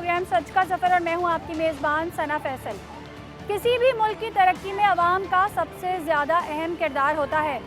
Programme सच का सफ़र और मैं हूं आपकी मेज़बान सना फैसल। किसी भी मुल्क की तरक्की में अवाम का सबसे ज़्यादा अहम किरदार होता है।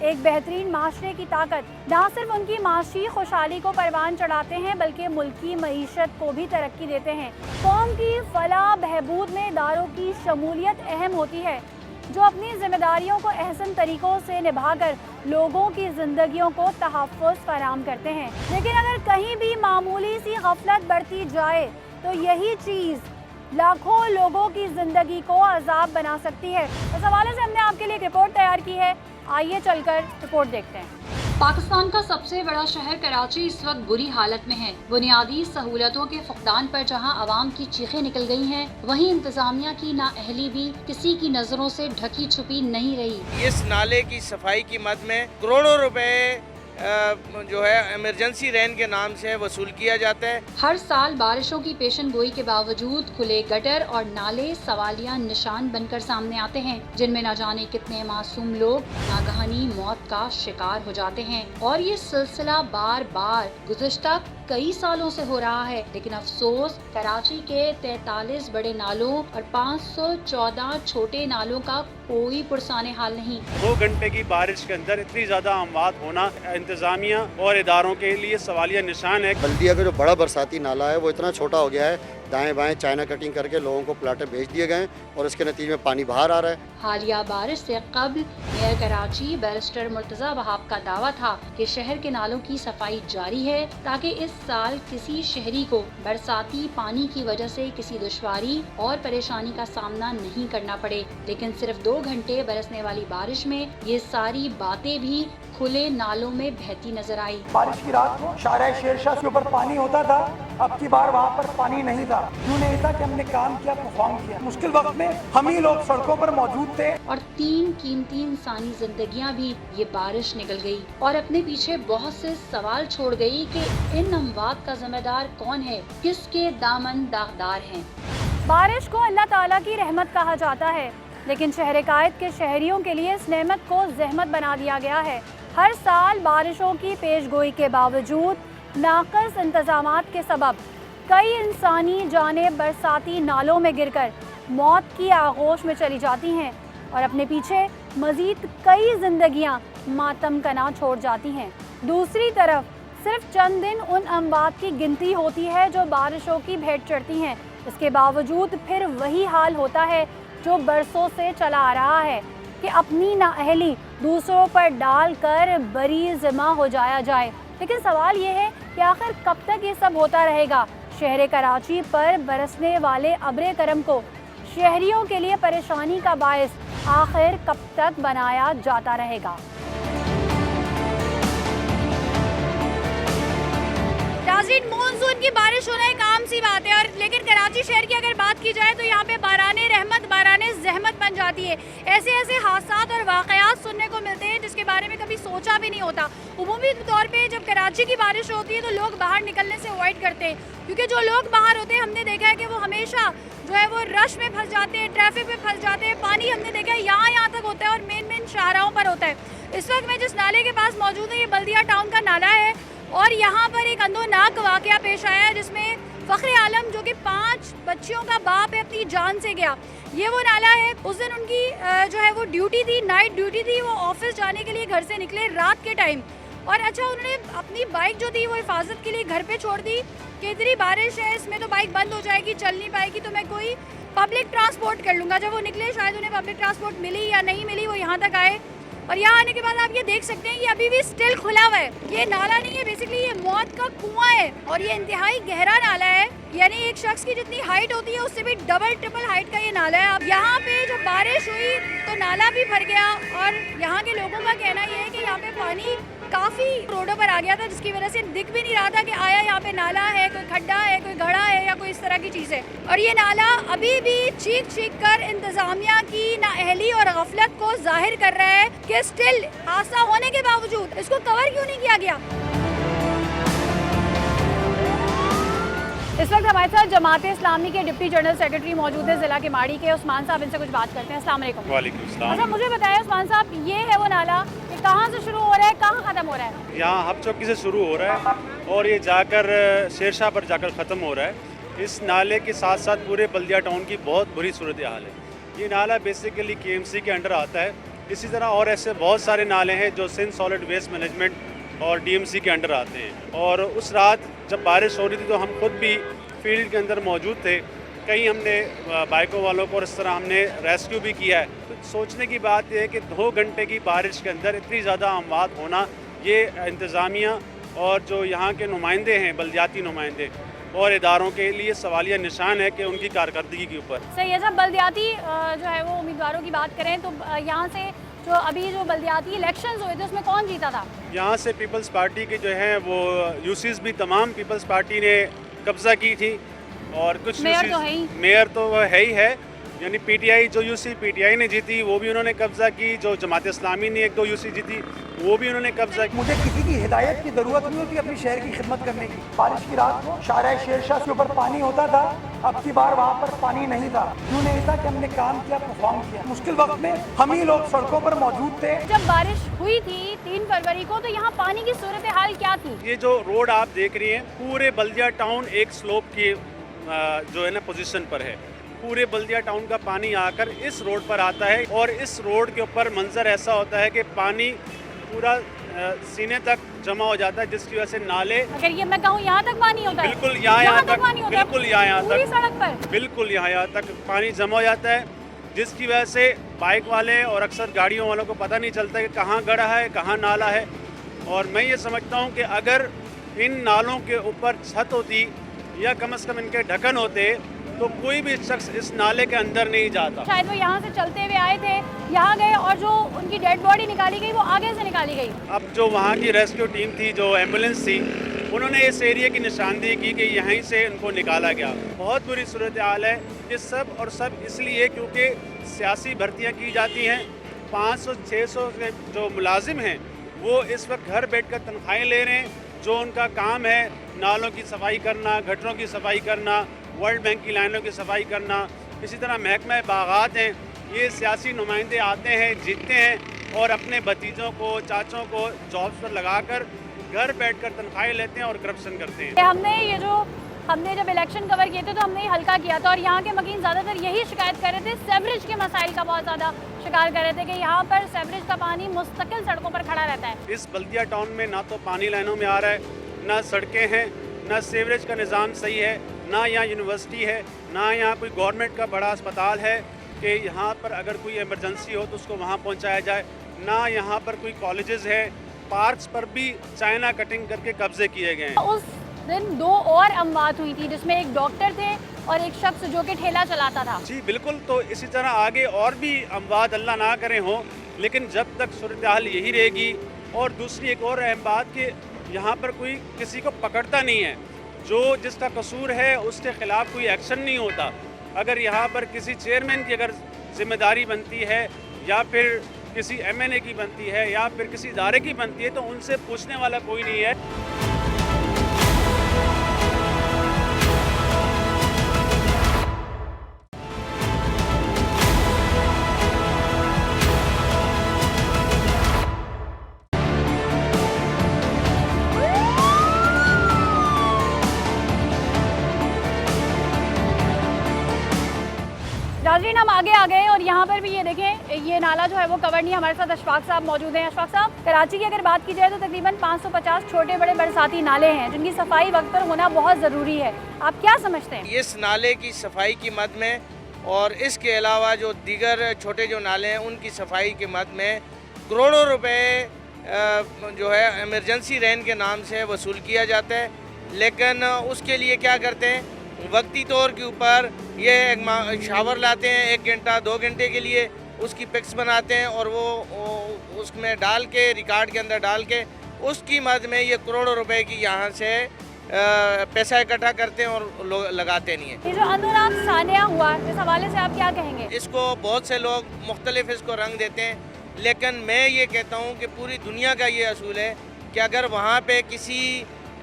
एक बेहतरीन माशरे की ताकत न सिर्फ उनकी माशी खुशहाली को परवान चढ़ाते हैं बल्कि मुल्क की मईशत को भी तरक्की देते हैं। कौम की फलाह बहबूद में इदारों की शमूलियत अहम होती है जो अपनी जिम्मेदारियों को अहसन तरीक़ों से निभाकर लोगों की ज़िंदगियों को तहफ़्फ़ुज़ फराहम करते हैं। लेकिन अगर कहीं भी मामूली सी गफलत बरती जाए तो यही चीज़ लाखों लोगों की ज़िंदगी को अज़ाब बना सकती है। इस हवाले से हमने आपके लिए एक रिपोर्ट तैयार की है, आइए चलकर रिपोर्ट देखते हैं। पाकिस्तान का सबसे बड़ा शहर कराची इस वक्त बुरी हालत में है। बुनियादी सहूलतों के फुकदान पर जहां आवाम की चीखें निकल गई हैं, वहीं इंतजामिया की नाअहली भी किसी की नजरों से ढकी छुपी नहीं रही। इस नाले की सफाई की मद में करोड़ों रुपए जो है इमरजेंसी रैन के नाम से वसूल किया जाता है। हर साल बारिशों की पेशन गोई के बावजूद खुले गटर और नाले सवालिया निशान बनकर सामने आते हैं, जिनमें न जाने कितने मासूम लोग नागहानी मौत का शिकार हो जाते हैं। और ये सिलसिला बार बार गुज़िश्ता कई सालों से हो रहा है। लेकिन अफसोस कराची के 43 बड़े नालों और 514 छोटे नालों का कोई पुरसाने हाल नहीं। 2 घंटे की बारिश के अंदर इतनी ज्यादा अमवात होना इंतजामिया और इदारों के लिए सवालिया निशान है। बल्दिया का जो बड़ा बरसाती नाला है वो इतना छोटा हो गया है, दाएं बाएं चाइना कटिंग करके लोगों को प्लाटे भेज दिए गए और इसके नतीजे में पानी बाहर आ रहा है। हालिया बारिश से कबल मेयर कराची बैरिस्टर मुर्तजा वहाब का दावा था कि शहर के नालों की सफाई जारी है ताकि इस साल किसी शहरी को बरसाती पानी की वजह से किसी दुश्वारी और परेशानी का सामना नहीं करना पड़े। लेकिन सिर्फ 2 घंटे बरसने वाली बारिश में ये सारी बातें भी खुले नालों में बहती नजर आई। बारिश की रात को शारा शेरशाह के ऊपर पानी होता था, अब की बार वहाँ पर पानी नहीं था। क्यों नहीं था कि हमने काम किया, परफॉर्म किया। मुश्किल वक्त में हम ही लोग सड़कों पर मौजूद थे और 3 कीमती इंसानी जिंदगियां भी ये बारिश निकल गई और अपने पीछे बहुत से सवाल छोड़ गई कि इन अमवात का जिम्मेदार कौन है, किसके दामन दागदार हैं। बारिश को अल्लाह ताला की रहमत कहा जाता है, लेकिन शहर कायद के शहरियों के लिए इस नेमत को जहमत बना दिया गया है। हर साल बारिशों की पेशगोई के बावजूद नाक़िस इंतजामात के सबब कई इंसानी जानें बरसाती नालों में गिरकर मौत की आगोश में चली जाती हैं और अपने पीछे मज़ीद कई जिंदगियां मातम कना छोड़ जाती हैं। दूसरी तरफ सिर्फ चंद दिन उन अमवात की गिनती होती है जो बारिशों की भेंट चढ़ती हैं। इसके बावजूद फिर वही हाल होता है जो बरसों से चला आ रहा है कि अपनी नाअहली दूसरों पर डालकर बरी ज़िम्मा हो जाया जाए। लेकिन सवाल ये है कि आखिर कब तक ये सब होता रहेगा। शहर कराची पर बरसने वाले अब्रे करम को शहरियों के लिए परेशानी का बायस आखिर कब तक बनाया जाता रहेगा। नाज़रीन, मानसून की बारिश होना एक आम सी बात है, और लेकिन कराची शहर की अगर बात की जाए तो यहाँ पे बाराने रहमत बाराने जहमत बन जाती है। ऐसे ऐसे हादसात और वाक़यात सुनने को मिलते हैं जिसके बारे में कभी सोचा भी नहीं होता। उमूमी तौर पे जब कराची की बारिश होती है तो लोग बाहर निकलने से अवॉइड करते हैं, क्योंकि जो लोग बाहर होते हैं हमने देखा है कि वो हमेशा जो है वो रश में फंस जाते हैं, ट्रैफिक में फंस जाते हैं। पानी हमने देखा है यहाँ तक होता है और मेन शाहराहों पर होता है। इस वक्त मैं जिस नाले के पास मौजूद है ये बल्दिया टाउन का नाला है और यहाँ पर एक अंदोनाक वाक़या पेश आया है जिसमें फ़ख्र आलम जो कि 5 बच्चियों का बाप है अपनी जान से गया। ये वो नाला है, उस दिन उनकी जो है वो ड्यूटी थी, नाइट ड्यूटी थी। वो ऑफिस जाने के लिए घर से निकले रात के टाइम और अच्छा उन्होंने अपनी बाइक जो थी वो हिफाजत के लिए घर पे छोड़ दी कि इतनी बारिश है इसमें तो बाइक बंद हो जाएगी, चल नहीं पाएगी, तो मैं कोई पब्लिक ट्रांसपोर्ट कर लूँगा। जब वो निकले शायद उन्हें पब्लिक ट्रांसपोर्ट मिली या नहीं मिली, वो यहाँ तक आए और यहाँ आने के बाद आप ये देख सकते हैं ये अभी भी स्टिल खुला हुआ है। ये नाला नहीं है, बेसिकली ये मौत का कुआं है और ये इंतहाई गहरा नाला है, यानी एक शख्स की जितनी हाइट होती है उससे भी डबल ट्रिपल हाइट का ये नाला है। अब यहाँ पे जब बारिश हुई तो नाला भी भर गया और यहाँ के लोगों का कहना ये है कि यहाँ पे पानी काफ़ी रोडों पर आ गया था, जिसकी वजह से दिख भी नहीं रहा था कि आया यहाँ पे नाला है, कोई खड्डा है, कोई घड़ा है या कोई इस तरह की चीज़ है। और ये नाला अभी भी चीख कर इंतजामिया की नाअहली और गफलत को जाहिर कर रहा है कि स्टिल हादसा होने के बावजूद इसको कवर क्यों नहीं किया गया। इस वक्त हमारे साथ जमात इस्लामी के डिप्टी जनरल सेक्रेटरी मौजूद है ज़िला के माड़ी के, उस्मान साहब, इनसे कुछ बात करते हैं। अस्सलाम वालेकुम। वालेकुम सलाम। अच्छा मुझे बताया उस्मान साहब, ये है वो नाला, ये कहाँ से शुरू हो रहा है, कहाँ ख़त्म हो रहा है? यहाँ हब चौकी से शुरू हो रहा है और ये जाकर शेरशाह पर जाकर ख़त्म हो रहा है। इस नाले के साथ साथ पूरे बल्दिया टाउन की बहुत बुरी सूरत हाल है। ये नाला बेसिकली केएमसी के अंडर आता है। इसी तरह और ऐसे बहुत सारे नाले हैं जो सिंध सॉलिड वेस्ट मैनेजमेंट और डीएमसी के अंडर आते हैं। और उस रात जब बारिश हो रही थी तो हम खुद भी फील्ड के अंदर मौजूद थे। कई हमने बाइकों वालों को और इस तरह हमने रेस्क्यू भी किया है। तो सोचने की बात यह है कि 2 घंटे की बारिश के अंदर इतनी ज़्यादा अमवात होना, ये इंतज़ामिया और जो यहाँ के नुमाइंदे हैं, बल्दियाती नुमाइंदे और इदारों के लिए सवालिया निशान है कि उनकी कारकर्दगी के ऊपर। सही है। जब बल्दियाती जो है वो उम्मीदवारों की बात करें तो यहाँ से जो अभी जो बल्दियाती इलेक्शंस हुए थे उसमें कौन जीता था? यहाँ से पीपल्स पार्टी के जो हैं वो यूसीज भी तमाम पीपल्स पार्टी ने कब्जा की थी और कुछ मेयर तो है ही। मेयर तो वह है ही है, यानी पीटीआई जो यूसी पीटीआई ने जीती वो भी उन्होंने कब्जा की। जो जमात इस्लामी ने 1-2 यूसी जीती वो भी उन्होंने कब्जा की। मुझे किसी की हिदायत की जरूरत नहीं होती अपनी शहर की खिदमत करने की। बारिश की रात को शाहराह शेरशाह के ऊपर पानी होता था, अब की बार वहाँ पर पानी नहीं था। क्यों नहीं था कि हमने काम किया, परफॉर्म किया। मुश्किल वक्त में हम ही लोग सड़कों पर मौजूद थे। जब बारिश हुई थी 3 फरवरी को तो यहाँ पानी की सूरत हाल क्या थी? ये जो रोड आप देख रही हैं पूरे बल्दिया टाउन एक स्लोप की जो है ना पोजीशन पर है। पूरे बल्दिया टाउन का पानी आकर इस रोड पर आता है और इस रोड के ऊपर मंजर ऐसा होता है कि पानी पूरा सीने तक जमा हो जाता है, जिसकी वजह से नाले, अगर ये मैं कहूँ यहाँ तक पानी होता है, बिल्कुल यहाँ तक पानी होता है, बिल्कुल यहाँ पूरी तक सड़क पर, बिल्कुल यहाँ तक पानी जमा हो जाता है, जिसकी वजह से बाइक वाले और अक्सर गाड़ियों वालों को पता नहीं चलता कि कहाँ गड्ढा है, कहाँ नाला है। और मैं ये समझता हूँ कि अगर इन नालों के ऊपर छत होती या कम से कम इनके ढक्कन होते तो कोई भी शख्स इस नाले के अंदर नहीं जाता। शायद वो यहाँ से चलते हुए आए थे, यहाँ गए और जो उनकी डेड बॉडी निकाली गई वो आगे से निकाली गई। अब जो वहाँ की रेस्क्यू टीम थी, जो एम्बुलेंस थी, उन्होंने इस एरिया की निशानदेही की कि यहीं से उनको निकाला गया। बहुत बुरी सूरत हाल है। ये सब और सब इसलिए क्योंकि सियासी भर्तियाँ की जाती हैं। 500-600 के जो मुलाजिम हैं वो इस वक्त घर बैठकर तनख्वाहें ले रहे हैं। जो उनका काम है नालों की सफाई करना, गटरों की सफाई करना, वर्ल्ड बैंक की लाइनों की सफाई करना, इसी तरह महकमा बागात हैं, ये सियासी नुमाइंदे आते हैं, जीतते हैं और अपने भतीजों को, चाचों को जॉब्स पर लगाकर घर बैठकर तनख्वाहें लेते हैं और करप्शन करते हैं। हमने जब इलेक्शन कवर किए थे तो हमने ये हल्का किया था और यहाँ के मकीन ज़्यादातर यही शिकायत कर रहे थे, सेवरेज के मसाइल का बहुत ज़्यादा शिकार कर रहे थे कि यहाँ पर सेवरेज का पानी मुस्तकिल सड़कों पर खड़ा रहता है। इस बल्दिया टाउन में ना तो पानी लाइनों में आ रहा है, ना सड़कें हैं, ना सेवरेज का निज़ाम सही है, ना यहाँ यूनिवर्सिटी है, ना यहाँ कोई गवर्नमेंट का बड़ा अस्पताल है कि यहाँ पर अगर कोई इमरजेंसी हो तो उसको वहाँ पहुँचाया जाए, ना यहाँ पर कोई कॉलेजेस है। पार्क्स पर भी चाइना कटिंग करके कब्जे किए गए हैं। उस दिन 2 और अमवात हुई थी जिसमें एक डॉक्टर थे और एक शख्स जो कि ठेला चलाता था। जी बिल्कुल। तो इसी तरह आगे और भी अमवात अल्लाह ना करे हों, लेकिन जब तक सूरत हाल यही रहेगी। और दूसरी एक और अहम बात कि यहाँ पर कोई किसी को पकड़ता नहीं है, जो जिसका कसूर है उसके खिलाफ कोई एक्शन नहीं होता। अगर यहाँ पर किसी चेयरमैन की अगर जिम्मेदारी बनती है या फिर किसी MNA की बनती है या फिर किसी इदारे की बनती है तो उनसे पूछने वाला कोई नहीं है। नाज़रीन, हम आगे आ गए और यहाँ पर भी ये देखें, ये नाला जो है वो कवर नहीं है। हमारे साथ अशफाक साहब मौजूद हैं। अशफाक साहब, कराची की अगर बात की जाए तो तकरीबन 550 छोटे बड़े बरसाती नाले हैं जिनकी सफाई वक्त पर होना बहुत ज़रूरी है। आप क्या समझते हैं? इस नाले की सफाई की मद में और इसके अलावा जो दीगर छोटे जो नाले हैं उनकी सफाई की मद में करोड़ों रुपए जो है इमरजेंसी रेन के नाम से वसूल किया जाता है। लेकिन उसके लिए क्या करते हैं, वक्ती तौर के ऊपर ये एक शावर लाते हैं 1 घंटा 2 घंटे के लिए, उसकी पिक्स बनाते हैं और वो उसमें डाल के रिकॉर्ड के अंदर डाल के उसकी मद में ये करोड़ों रुपए की यहाँ से पैसा इकट्ठा करते हैं और लगाते नहीं हैं। ये जो अनुराग सानिया हुआ, इस हवाले से आप क्या कहेंगे? इसको बहुत से लोग मुख्तलिफ इसको रंग देते हैं, लेकिन मैं ये कहता हूँ कि पूरी दुनिया का ये असूल है कि अगर वहाँ पे किसी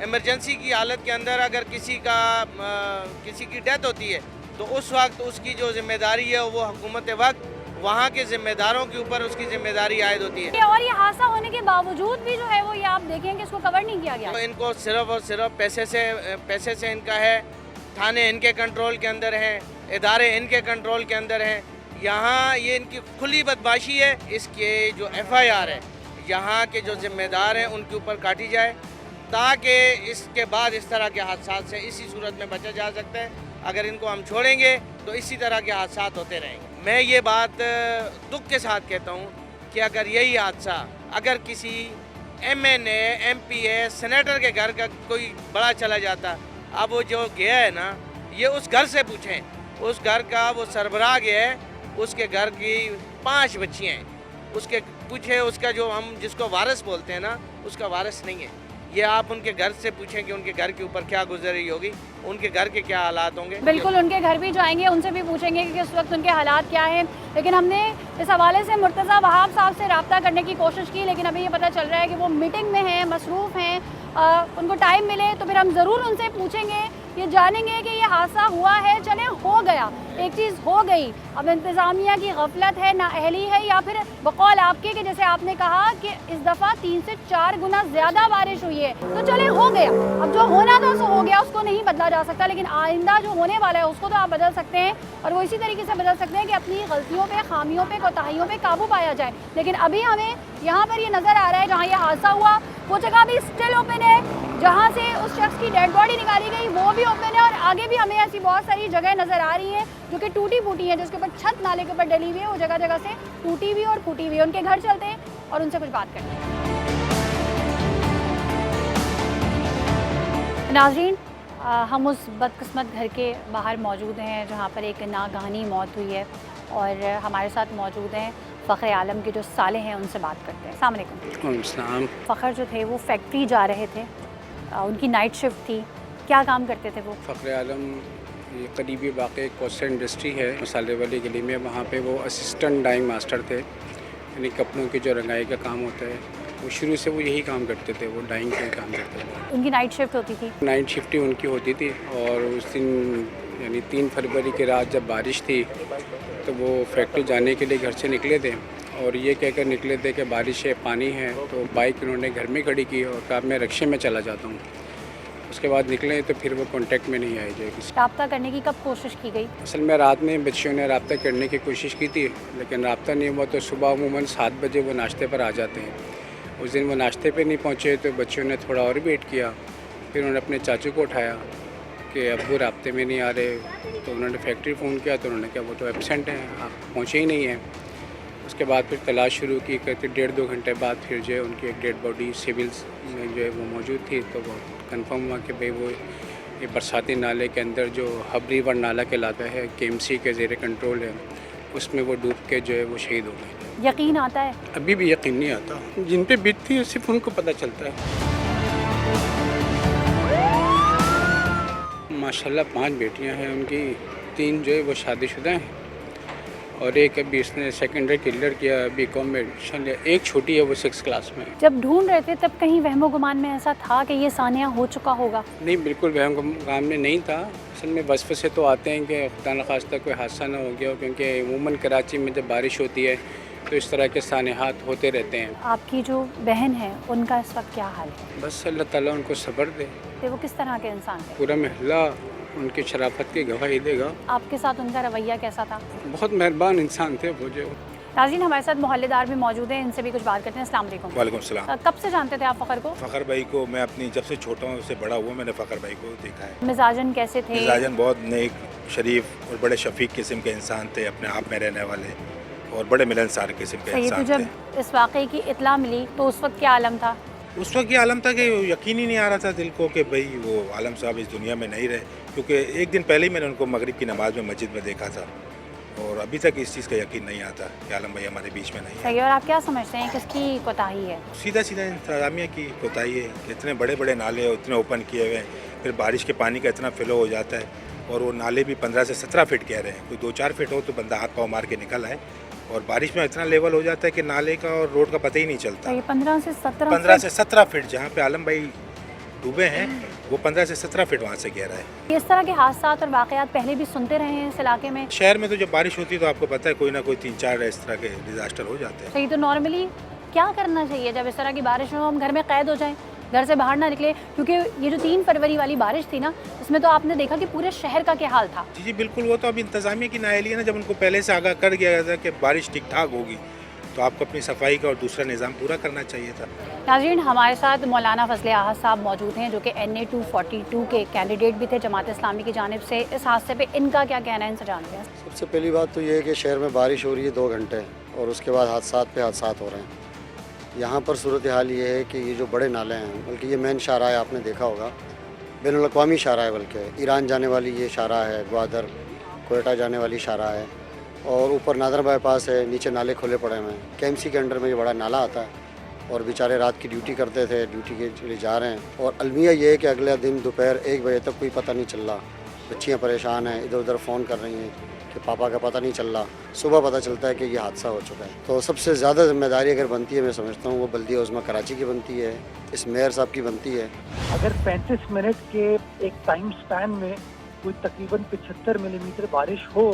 इमरजेंसी की हालत के अंदर अगर किसी की डेथ होती है तो उस वक्त उसकी जो जिम्मेदारी है वो हुकूमत वक्त वहाँ के जिम्मेदारों के ऊपर उसकी जिम्मेदारी आयद होती है। और ये हादसा होने के बावजूद भी जो है वो ये आप देखें कि इसको कवर नहीं किया गया। तो इनको सिर्फ और सिर्फ पैसे से इनका है थाने इनके कंट्रोल के अंदर हैं, इदारे इनके कंट्रोल के अंदर हैं। यहाँ ये इनकी खुली बदमाशी है। इसके जो FIR है, यहाँ के जो जिम्मेदार हैं उनके ऊपर काटी जाए, ताकि इसके बाद इस तरह के हादसा से इसी सूरत में बचा जा सकता है। अगर इनको हम छोड़ेंगे तो इसी तरह के हादसा होते रहेंगे। मैं ये बात दुख के साथ कहता हूँ कि अगर यही हादसा अगर किसी MNA, MPA, सेनेटर के घर का कोई बड़ा चला जाता, अब वो जो गया है ना, ये उस घर से पूछें, उस घर का वो सरबराह गया है, उसके घर की 5 बच्चियाँ हैं, उसके पूछे, उसका जो हम जिसको वारिस बोलते हैं ना, उसका वारिस नहीं है। ये आप उनके घर से पूछें कि उनके घर के ऊपर क्या गुजर रही होगी, उनके घर के क्या हालात होंगे। बिल्कुल उनके घर भी जाएंगे, उनसे भी पूछेंगे कि इस वक्त उनके हालात क्या हैं। लेकिन हमने इस हवाले से मुर्तज़ा वहाब साहब से रब्ता करने की कोशिश की, लेकिन अभी ये पता चल रहा है कि वो मीटिंग में हैं, मसरूफ़ हैं। उनको टाइम मिले तो फिर हम ज़रूर उनसे पूछेंगे, ये जानेंगे कि ये हादसा हुआ है, चले हो गया, एक चीज़ हो गई, अब इंतज़ामिया की गफलत है, नाअहली है, या फिर बकौल आपके कि जैसे आपने कहा कि इस दफ़ा 3 से 4 गुना ज़्यादा बारिश हुई है, तो चले हो गया, अब जो होना था सो हो गया, उसको नहीं बदला जा सकता। लेकिन आइंदा जो होने वाला है उसको तो आप बदल सकते हैं, और वो इसी तरीके से बदल सकते हैं कि अपनी गलतियों पे, खामियों पे, कोताहियों पे काबू पाया जाए। लेकिन अभी हमें यहाँ पर ये नज़र आ रहा है, जहाँ ये हादसा हुआ वो जगह भी स्टिल ओपन है, जहाँ से उस शख्स की डेड बॉडी निकाली गई वो भी ओपन है, और आगे भी हमें ऐसी बहुत सारी जगह नज़र आ रही हैं जो कि टूटी फूटी है, जिसके ऊपर छत नाले के ऊपर डली हुई है, वो जगह जगह से टूटी हुई और फूटी हुई है। उनके घर चलते हैं और उनसे कुछ बात करते हैं। नाज़रीन, हम उस बदकिस्मत घर के बाहर मौजूद हैं जहाँ पर एक नागहानी मौत हुई है, और हमारे साथ मौजूद हैं फ़खर आलम के जो साले हैं, उनसे बात करते हैं। अस्सलाम वालेकुम। फ़खर जो थे वो फैक्ट्री जा रहे थे, उनकी नाइट शिफ्ट थी, क्या काम करते थे वो? फ़खर आलम ये करीबी वाक़ई कोस्टर इंडस्ट्री है मसाले वाली गली में, वहाँ पे वो असिस्टेंट डाइंग मास्टर थे, यानी कपड़ों की जो रंगाई का काम होता है, वो शुरू से वो यही काम करते थे, वो डाइंग का काम करते थे। उनकी नाइट शिफ्ट होती थी? नाइट शिफ्ट ही उनकी होती थी, और उस दिन यानी 3 फरवरी की रात जब बारिश थी तो वो फैक्ट्री जाने के लिए घर से निकले थे, और ये कहकर निकले थे कि बारिश है, पानी है, तो बाइक उन्होंने घर में खड़ी की और कहा मैं रिक्शे में चला जाता हूँ। उसके बाद निकले तो फिर वो कांटेक्ट में नहीं आए जो किसी। रब्ता करने की कब कोशिश की गई? असल में रात में बच्चियों ने रब्ता करने की कोशिश की थी, लेकिन रब्ता नहीं हुआ, तो सुबह अमूमन 7 बजे वो नाश्ते पर आ जाते हैं। उस दिन वो नाश्ते पे नहीं पहुँचे तो बच्चियों ने थोड़ा और वेट किया, फिर उन्होंने अपने चाचू को उठाया कि अब्बू राब्ते में नहीं आ रहे, तो उन्होंने फैक्ट्री फ़ोन किया तो उन्होंने कहा वो तो एब्सेंट हैं, आप पहुँचे ही नहीं हैं। उसके बाद फिर तलाश शुरू की, कहते 1.5-2 घंटे बाद फिर जो है उनकी एक डेड बॉडी सिविल्स में जो है वो मौजूद थी, तो वो कंफर्म हुआ कि भाई वो ये बरसाती नाले के अंदर जो हब रिवर नाला कहलाता है, KMC के ज़ेरे कंट्रोल है, उसमें वो डूब के जो है वो शहीद हो गए। यकीन आता है? अभी भी यकीन नहीं आता, जिन पे बीतती है सिर्फ उनको पता चलता है। माशाल्लाह 5 बेटियां हैं उनकी, 3 जो है वो शादीशुदा हैं, और एक अभी इसने सेकेंडरी क्लियर किया BCom में एडमिशन लिया, एक छोटी है वो 6th क्लास में। जब ढूंढ रहे थे तब कहीं वहमो गुमान में ऐसा था कि ये सानिया हो चुका होगा? नहीं, बिल्कुल वहम गुमान में नहीं था। असल में वसवसे तो आते हैं कि खुदा न खास्ता कोई हादसा ना हो गया हो, क्योंकि अमूमन कराची में जब बारिश होती है तो इस तरह के सानिहात होते रहते हैं। आपकी जो बहन है उनका इस वक्त क्या हाल है? बस अल्लाह ताला उनको सब्र दे। तो वो किस तरह के इंसान थे? पूरा महल्ला उनकी शराफत की गवाही देगा। आपके साथ उनका रवैया कैसा था? बहुत मेहरबान इंसान थे वो जो। नाज़रीन, हमारे साथ मोहल्लेदार भी मौजूद हैं, इनसे भी कुछ बात करते हैं। अस्सलाम वालेकुम। वालेकुम सलाम। कब से जानते थे आप फ़खर को? फ़खर भाई को मैं अपनी जब से छोटा हूँ उससे बड़ा हुआ, मैंने फ़खर भाई को देखा है। मिजाजन कैसे थे? मिजाजन बहुत नेक, शरीफ और बड़े शफीक किस्म के इंसान थे, अपने आप में रहने वाले और बड़े मिलनसार किस्म के इंसान थे। जब इस वाक़े की इत्ला मिली तो उस वक्त क्या आलम था? उस वक्त ये आलम था कि यकीन ही नहीं आ रहा था दिल को कि भाई वो आलम साहब इस दुनिया में नहीं रहे, क्योंकि एक दिन पहले ही मैंने उनको मगरिब की नमाज़ में मस्जिद में देखा था, और अभी तक इस चीज़ का यकीन नहीं आता कि आलम भाई हमारे बीच में नहीं है। सही। और आप क्या समझते हैं किसकी कोताही है? सीधा सीधा इंतज़ामिया की कोताही है कि इतने बड़े बड़े नाले इतने ओपन किए हुए हैं, फिर बारिश के पानी का इतना फ्लो हो जाता है, और वो नाले भी 15 से 17 फीट कह रहे हैं, कोई 2-4 फीट हो तो बंदा हाथ पाँव मार के निकल आए, और बारिश में इतना लेवल हो जाता है कि नाले का और रोड का पता ही नहीं चलता। 15 से 17 फीट जहाँ पे आलम भाई डूबे हैं वो 15 से 17 फीट वहाँ से गहरा है। इस तरह के हादसा और वाक़यात पहले भी सुनते रहे हैं इस इलाके में? शहर में तो जब बारिश होती है तो आपको पता है कोई ना कोई 3-4 इस तरह के डिजास्टर हो जाते हैं। सही। तो नॉर्मली क्या करना चाहिए जब इस तरह की बारिश हो, हम घर में कैद हो जाएं? घर से बाहर ना निकले, क्योंकि ये जो 3 फरवरी वाली बारिश थी ना, इसमें तो आपने देखा कि पूरे शहर का क्या हाल था। जी जी बिल्कुल, वो तो अब इंतज़ामिया की नाअहली है ना, जब उनको पहले से आगाह कर दिया गया था कि बारिश ठीक ठाक होगी तो आपको अपनी सफाई का और दूसरा निज़ाम पूरा करना चाहिए था। नाज़रीन, हमारे साथ मौलाना फजले आहद साहब मौजूद हैं, जो कि NA 242 के कैंडिडेट भी थे जमात इस्लामी की जानिब से। इस हादसे पे इनका क्या कहना है, इनसे जानते हैं। सबसे पहली बात तो ये है कि शहर में बारिश हो रही है 2 घंटे और उसके बाद हादसात पे हादसात हो रहे हैं। यहाँ पर सूरत हाल ये है कि ये जो बड़े नाले हैं, बल्कि ये मेन शाहराह है, आपने देखा होगा बैनुल अक़वामी शाहराह है, बल्कि ईरान जाने वाली ये शाहराह है, ग्वादर कोयटा जाने वाली शाहराह है, और ऊपर नादर बाईपास है, नीचे नाले खुले पड़े हुए हैं। KMC के अंडर में ये बड़ा नाला आता है और बेचारे रात की ड्यूटी करते थे, ड्यूटी के लिए जा रहे हैं। और अलमिया ये है कि अगले दिन दोपहर 1 बजे तक कोई पता नहीं चल रहा। बच्चियाँ परेशान हैं, इधर उधर फ़ोन कर रही हैं कि पापा का पता नहीं चल रहा। सुबह पता चलता है कि ये हादसा हो चुका है। तो सबसे ज़्यादा जिम्मेदारी अगर बनती है, मैं समझता हूँ, वो बल्दिया उज़्मा कराची की बनती है, इस मेयर साहब की बनती है। अगर 35 मिनट के एक टाइम स्पैन में कोई तकरीबन 75 मिलीमीटर बारिश हो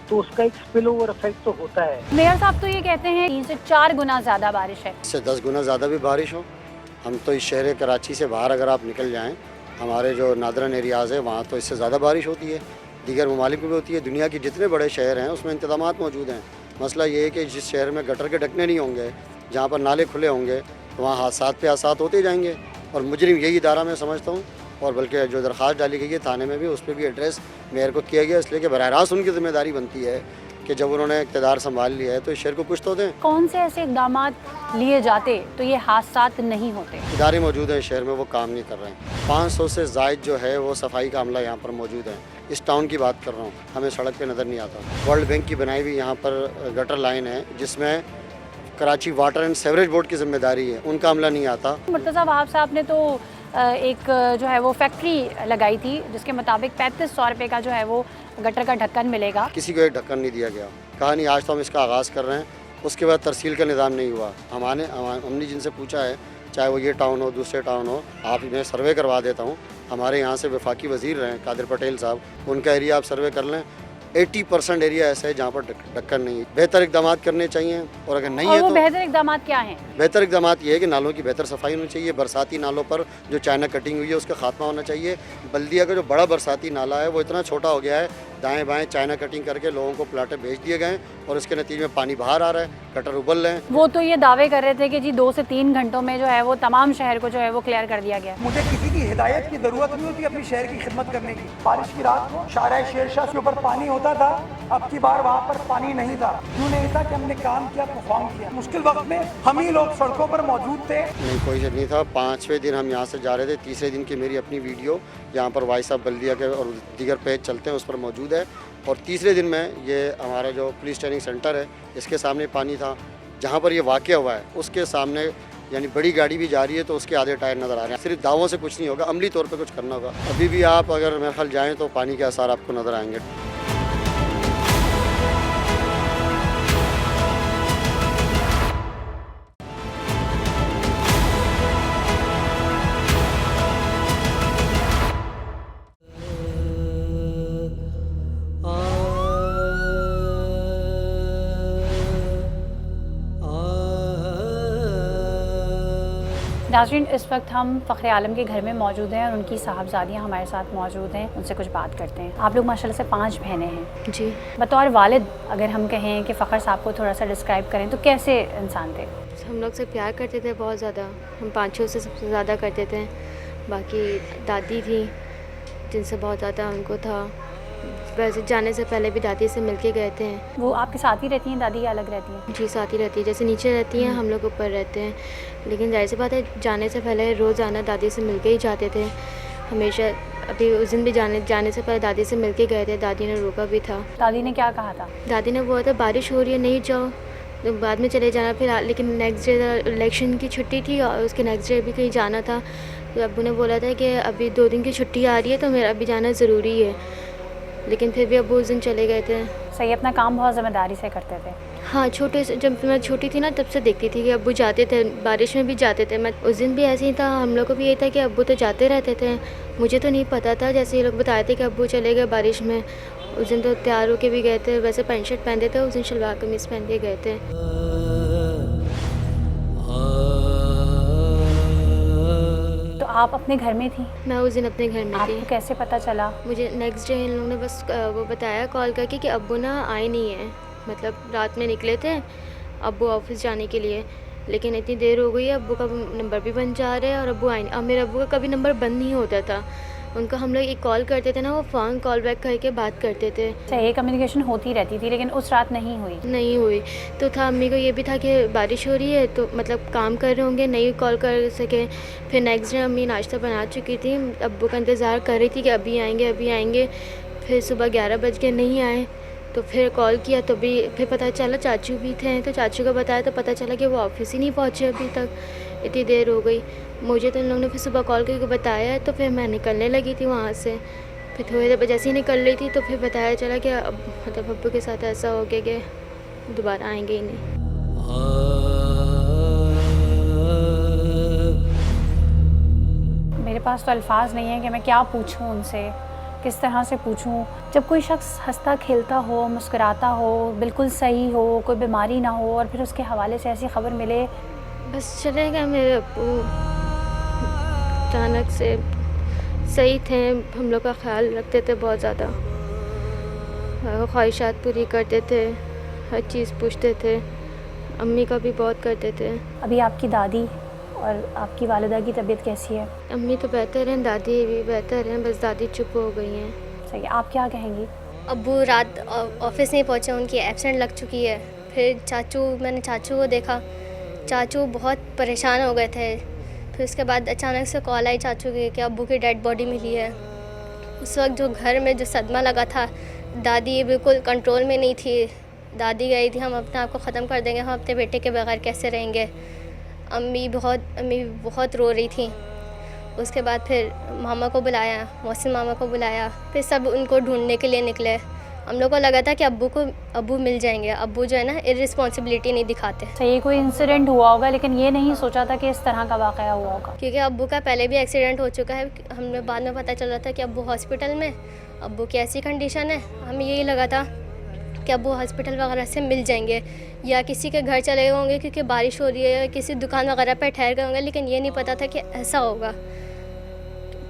तो उसका एक स्पिल ओवर इफेक्ट तो होता है। मेयर साहब तो ये कहते हैं 3 से 4 गुना ज़्यादा बारिश है। इससे 10 गुना ज़्यादा भी बारिश हो। हम तो इस शहर कराची से बाहर अगर आप निकल जाएँ, हमारे जो नादरन एरियाज़ है वहाँ तो इससे ज़्यादा बारिश होती है। दीगर ममालिक में भी होती है। दुनिया की जितने बड़े शहर हैं उसमें इंतज़ामात मौजूद हैं। मसला ये है कि जिस शहर में गटर के ढकने नहीं होंगे, जहाँ पर नाले खुले होंगे, तो वहाँ हादसात पे हादसात होते जाएंगे। और मुजरिम यही इदारा मैं समझता हूँ, और बल्कि जो दरख्वास्त डाली गई है थाने में भी, उस पर भी एड्रेस मेयर को किया गया, इसलिए कि बराह रास्त उनकी जिम्मेदारी बनती है कि जब उन्होंने इक़्तिदार संभाल लिया है तो इस शहर को कुछ तो दें। कौन से ऐसे इक़दाम लिए जाते तो ये हादसात नहीं होते? इदारे मौजूद हैं शहर में, वो काम नहीं कर रहे हैं। 500 से ज़ायद जो है वो सफाई का अमला यहाँ पर मौजूद है। इस टाउन की बात कर रहा हूँ, हमें सड़क पे नज़र नहीं आता। वर्ल्ड बैंक की बनाई हुई यहाँ पर गटर लाइन है, जिसमें Karachi water and sewerage board की जिम्मेदारी है, उनका अमला नहीं आता। मुर्तज़ा वहाब साहब ने तो एक जो है वो फैक्ट्री लगाई थी, जिसके मुताबिक 3500 रुपये का जो है वो गटर का ढक्कन मिलेगा। किसी को एक ढक्कन नहीं दिया गया। कहा नहीं, आज तो हम इसका आगाज़ कर रहे हैं, उसके बाद तरसील का निज़ाम नहीं हुआ। हमने जिनसे पूछा है, चाहे वो ये टाउन हो, दूसरे टाउन हो, आप मैं सर्वे करवा देता हूँ। हमारे यहाँ से वफाकी वज़ीर रहे कादिर पटेल साहब, उनका एरिया आप सर्वे कर लें, 80% एरिया ऐसा है जहाँ पर ढक्कन नहीं है। बेहतर इक़दाम करने चाहिए, और अगर नहीं है वो तो बेहतर इक़दाम क्या हैं? बेहतर इक़दाम ये है कि नालों की बेहतर सफाई होनी चाहिए। बरसाती नालों पर जो चाइना कटिंग हुई है उसका खात्मा होना चाहिए। बल्दिया का जो बड़ा बरसाती नाला है वो इतना छोटा हो गया है, दाएं बाएं चाइना कटिंग करके लोगों को प्लाटें भेज दिए गए और इसके नतीजे में पानी बाहर आ रहा है, गटर उबल रहे हैं। वो तो ये दावे कर रहे थे कि जी 2 से 3 घंटों में जो है वो तमाम शहर को जो है वो क्लियर कर दिया गया। मुझे किसी की हिदायत की जरूरत नहीं होती अपनी शहर की खिदमत करने की। बारिश की रात को शाहराह शेरशाह के ऊपर पानी होता था, अब की बार वहाँ पर पानी नहीं था। क्यों नहीं था कि हमने काम किया, परफॉर्म किया। मुश्किल वक्त में हम ही लोग सड़कों पर मौजूद थे। नहीं, कोई शक नहीं था। 5वें दिन हम यहाँ से जा रहे थे, तीसरे दिन की मेरी अपनी वीडियो यहाँ पर वाइस ऑफ बल्दिया के और दीगर पेज चलते हैं उस पर मौजूद है। और तीसरे दिन में ये हमारा जो पुलिस ट्रेनिंग सेंटर है, इसके सामने पानी था। जहाँ पर ये वाक़या हुआ है उसके सामने यानी बड़ी गाड़ी भी जा रही है तो उसके आधे टायर नज़र आ रहे हैं। सिर्फ दावों से कुछ नहीं होगा, अमली तौर पे कुछ करना होगा। अभी भी आप अगर मेरे ख्याल जाएँ तो पानी के आसार आपको नज़र आएंगे। नाज़रीन, इस वक्त हम फ़ख्र आलम के घर में मौजूद हैं और उनकी साहबजादियाँ हमारे साथ मौजूद हैं। उनसे कुछ बात करते हैं। आप लोग माशाल्लाह से 5 बहनें हैं जी। बतौर वालिद अगर हम कहें कि फ़ख्र साहब को थोड़ा सा डिस्क्राइब करें तो कैसे इंसान थे? हम लोग से प्यार करते थे बहुत ज़्यादा। हम 5-6 से सबसे ज़्यादा करते थे। बाकी दादी थी जिनसे बहुत ज़्यादा उनको था। वैसे जाने से पहले भी दादी से मिलके गए थे। वो आपके साथ ही रहती हैं, दादी या अलग रहती हैं? जी, साथ ही रहती है। जैसे नीचे रहती हैं, हम लोग ऊपर रहते हैं। लेकिन जाहिर सी बात है, जाने से पहले रोज़ाना दादी से मिलके ही जाते थे हमेशा। अभी उस दिन भी जाने से पहले दादी से मिलके गए थे। दादी ने रोका भी था। दादी ने क्या कहा था? दादी ने बोला था बारिश हो रही है, नहीं जाओ, तो बाद में चले जाना। फिर लेकिन नेक्स्ट डे इलेक्शन की छुट्टी थी और उसके नेक्स्ट डे भी कहीं जाना था। तो अब्बू ने बोला था कि अभी 2 दिन की छुट्टी आ रही है तो मेरा अभी जाना ज़रूरी है। लेकिन फिर भी अब्बू उस दिन चले गए थे। सही, अपना काम बहुत ज़िम्मेदारी से करते थे। हाँ, छोटे से जब मैं छोटी थी ना तब से देखती थी कि अब्बू जाते थे, बारिश में भी जाते थे। मैं उस दिन भी ऐसे ही था, हम लोग को भी यही था कि अब्बू तो जाते रहते थे। मुझे तो नहीं पता था, जैसे ये लोग बताए थे कि अब्बू चले गए बारिश में। उस दिन तो तैयार होके भी गए थे। वैसे पैंट शर्ट पहनते थे, उस दिन शलवार कमीज़ पहन के गए थे। आप अपने घर में थी? मैं उस दिन अपने घर में थी। आपको कैसे पता चला? मुझे नेक्स्ट डे इन लोगों ने बस वो बताया कॉल करके कि अब्बू ना आए नहीं है, मतलब रात में निकले थे अब्बू ऑफिस जाने के लिए, लेकिन इतनी देर हो गई है, अब्बू का नंबर भी बंद जा रहा है और अब्बू आए नहीं। अब मेरे अब्बू का कभी नंबर बंद नहीं होता था, उनका हम लोग एक कॉल करते थे ना, वो फ़ोन कॉल बैक करके बात करते थे। ये कम्युनिकेशन होती रहती थी, लेकिन उस रात नहीं हुई। तो था अम्मी को ये भी था कि बारिश हो रही है तो मतलब काम कर रहे होंगे, नहीं कॉल कर सके। फिर नेक्स्ट डे अम्मी नाश्ता बना चुकी थी, अब्बू का इंतज़ार कर रही थी कि अभी आएंगे। फिर सुबह 11 बज के नहीं आए, तो फिर कॉल किया तो भी फिर पता चला चाचू भी थे, तो चाचू को बताया तो पता चला कि वो ऑफिस ही नहीं पहुँचे अभी तक, इतनी देर हो गई। मुझे तो इन लोगों ने फिर सुबह कॉल करके बताया, तो फिर मैं निकलने लगी थी वहाँ से। फिर थोड़ी देर जैसे ही निकल रही थी तो फिर बताया चला कि मतलब अब्बू के साथ ऐसा हो गया कि दोबारा आएंगे ही नहीं। मेरे पास तो अल्फाज नहीं है कि मैं क्या पूछूं उनसे, किस तरह से पूछूं। जब कोई शख्स हंसता खेलता हो, मुस्कुराता हो, बिल्कुल सही हो, कोई बीमारी ना हो, और फिर उसके हवाले से ऐसी खबर मिले। बस चले गए मेरे अब्बू, अचानक से सही थे, हम लोग का ख्याल रखते थे बहुत ज़्यादा, ख्वाहिशात पूरी करते थे, हर चीज़ पूछते थे, अम्मी का भी बहुत करते थे। अभी आपकी दादी और आपकी वालिदा की तबीयत कैसी है? अम्मी तो बेहतर हैं, दादी भी बेहतर हैं, बस दादी चुप हो गई हैं। सही है, आप क्या कहेंगी? अब्बू रात ऑफिस नहीं पहुँचे, उनकी एब्सेंट लग चुकी है। फिर मैंने चाचू को देखा, चाचू बहुत परेशान हो गए थे। फिर उसके बाद अचानक से कॉल आई चाचू की कि अब्बू की डेड बॉडी मिली है। उस वक्त जो घर में जो सदमा लगा था, दादी बिल्कुल कंट्रोल में नहीं थी। दादी गई थी हम अपने आप को ख़त्म कर देंगे, हम अपने बेटे के बगैर कैसे रहेंगे। अम्मी बहुत रो रही थी। उसके बाद फिर मामा को बुलाया, मौसी मामा को बुलाया, फिर सब उनको ढूंढने के लिए निकले। हम लोग को लगा था कि अब्बू मिल जाएंगे। अब्बू जो है ना इर्रिस्पॉन्सिबिलिटी नहीं दिखाते। सही, कोई इंसिडेंट हुआ होगा, लेकिन ये नहीं सोचा था कि इस तरह का वाक़या हुआ होगा। क्योंकि अब्बू का पहले भी एक्सीडेंट हो चुका है। हमें बाद में पता चल रहा था कि अब्बू हॉस्पिटल में, अब्बू की ऐसी कंडीशन है, हमें यही लगा था कि अब्बू हॉस्पिटल वगैरह से मिल जाएंगे या किसी के घर चले गए होंगे क्योंकि बारिश हो रही है, या किसी दुकान वगैरह पर ठहर गए होंगे। लेकिन ये नहीं पता था कि ऐसा होगा,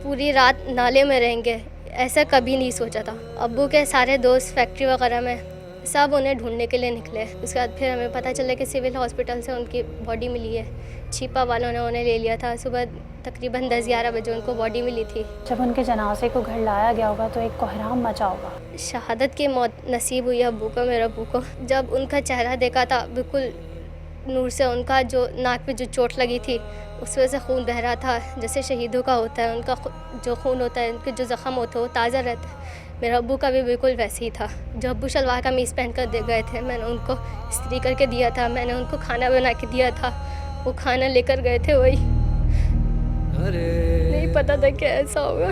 पूरी रात नाले में रहेंगे, ऐसा कभी नहीं सोचा था। अब्बू के सारे दोस्त फैक्ट्री वगैरह में, सब उन्हें ढूंढने के लिए निकले। उसके बाद फिर हमें पता चला कि सिविल हॉस्पिटल से उनकी बॉडी मिली है। छिपा वालों ने उन्हें ले लिया था। सुबह तकरीबन 10-11 बजे उनको बॉडी मिली थी। जब उनके जनाजे को घर लाया गया होगा तो एक कोहराम मचा होगा। शहादत की मौत नसीब हुई अब्बू को, मेरे अब्बू को। जब उनका चेहरा देखा था, बिल्कुल नूर से, उनका जो नाक पे जो चोट लगी थी उस वजह से खून बह रहा था, जैसे शहीदों का होता है, उनका जो खून होता है, उनके जो ज़ख़म होते हैं वो ताज़ा रहता है। मेरा अब्बू का भी बिल्कुल वैसे ही था। जो अब्बू शलवार कमीज़ पहन कर दे गए थे, मैंने उनको इस्त्री करके दिया था, मैंने उनको खाना बना के दिया था, वो खाना लेकर गए थे। वही नहीं पता था कि ऐसा होगा।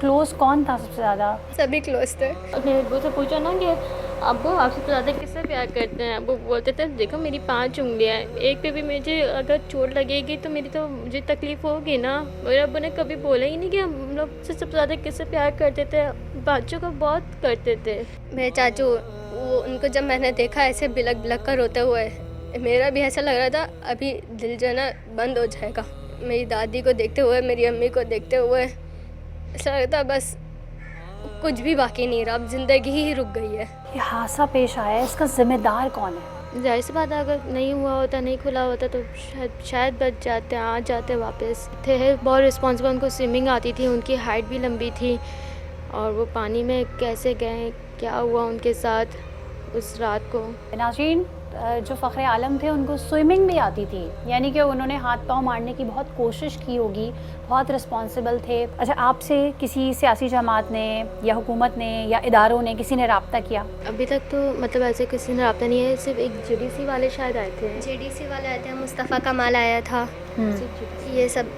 क्लोज कौन था सबसे ज़्यादा? सभी क्लोज थे। अपने अब्बू से पूछा ना कि अब्बू आपसे ज़्यादा किससे प्यार करते हैं? अब्बू बोलते थे देखो मेरी 5 उंगलियां हैं, एक पे भी मुझे अगर चोट लगेगी तो मुझे तकलीफ़ होगी ना। मेरे अब्बू ने कभी बोला ही नहीं कि हम लोग से सबसे ज़्यादा किससे प्यार करते थे। बच्चों को बहुत करते थे। मेरे चाचू, वो उनको जब मैंने देखा ऐसे बिलक कर रोते हुए, मेरा भी ऐसा लग रहा था अभी दिल जो है ना बंद हो जाएगा। मेरी दादी को देखते हुए, मेरी अम्मी को देखते हुए ऐसा लगता बस कुछ भी बाकी नहीं रहा, अब ज़िंदगी ही रुक गई है। ये हादसा पेश आया है, इसका जिम्मेदार कौन है? जाहिर सी बात है, अगर नहीं हुआ होता, नहीं खुला होता तो शायद बच जाते, आ जाते वापस। थे बहुत रिस्पॉन्सिबल, उनको स्विमिंग आती थी, उनकी हाइट भी लंबी थी, और वो पानी में कैसे गए, क्या हुआ उनके साथ उस रात को। नाज़रीन, जो फ़ख्र आलम थे उनको स्विमिंग भी आती थी, यानी कि उन्होंने हाथ पाँव मारने की बहुत कोशिश की होगी, बहुत रिस्पॉन्सिबल थे। अच्छा, आपसे किसी सियासी जमात ने या हुकूमत ने या इदारों ने किसी ने रब्ता किया? अभी तक तो मतलब ऐसे किसी ने रब्ता नहीं है, सिर्फ एक JDC वाले शायद आए थे। JDC वाले आए थे, मुस्तफ़ा कमाल आया था, ये सब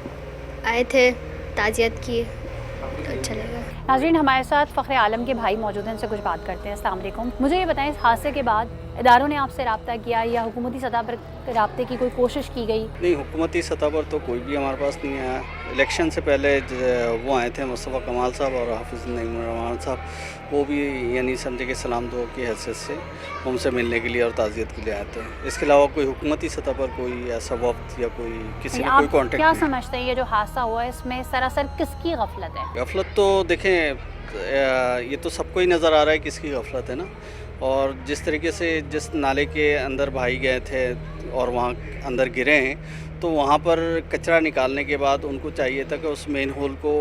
आए थे, ताज़ियत की, तो अच्छा लगा। नाज़रीन, हमारे साथ फ़ख्र आलम के भाई मौजूद हैं, उनसे कुछ बात करते हैं। अस्सलाम वालेकुम। मुझे ये बताएं, इस हादसे के बाद इदारों ने आपसे रब्ता किया या हुकूमती सतह पर रब्ते की कोई कोशिश की गई? नहीं, हुकूमती सतह पर तो कोई भी हमारे पास नहीं आया। इलेक्शन से पहले वो आए थे मुस्तफ़ा कमाल साहब और हाफिज़ नईम रहमान साहब, वो भी यानी समझे कि सलाम दुआ की हैसियत से उनसे मिलने के लिए और ताज़ियत के लिए आए थे। इसके अलावा कोई हुकूमती सतह पर कोई ऐसा वक्त या कोई किसी ने कोई कॉन्टेक्ट क्या नहीं। समझते हैं ये जो हादसा हुआ है इसमें सरासर किसकी गफलत है? गफलत तो देखें, ये तो सबको ही नज़र आ रहा है किसकी गफलत है ना। और जिस तरीके से जिस नाले के अंदर भाई गए थे और वहाँ अंदर गिरे हैं, तो वहाँ पर कचरा निकालने के बाद उनको चाहिए था कि उस मेन होल को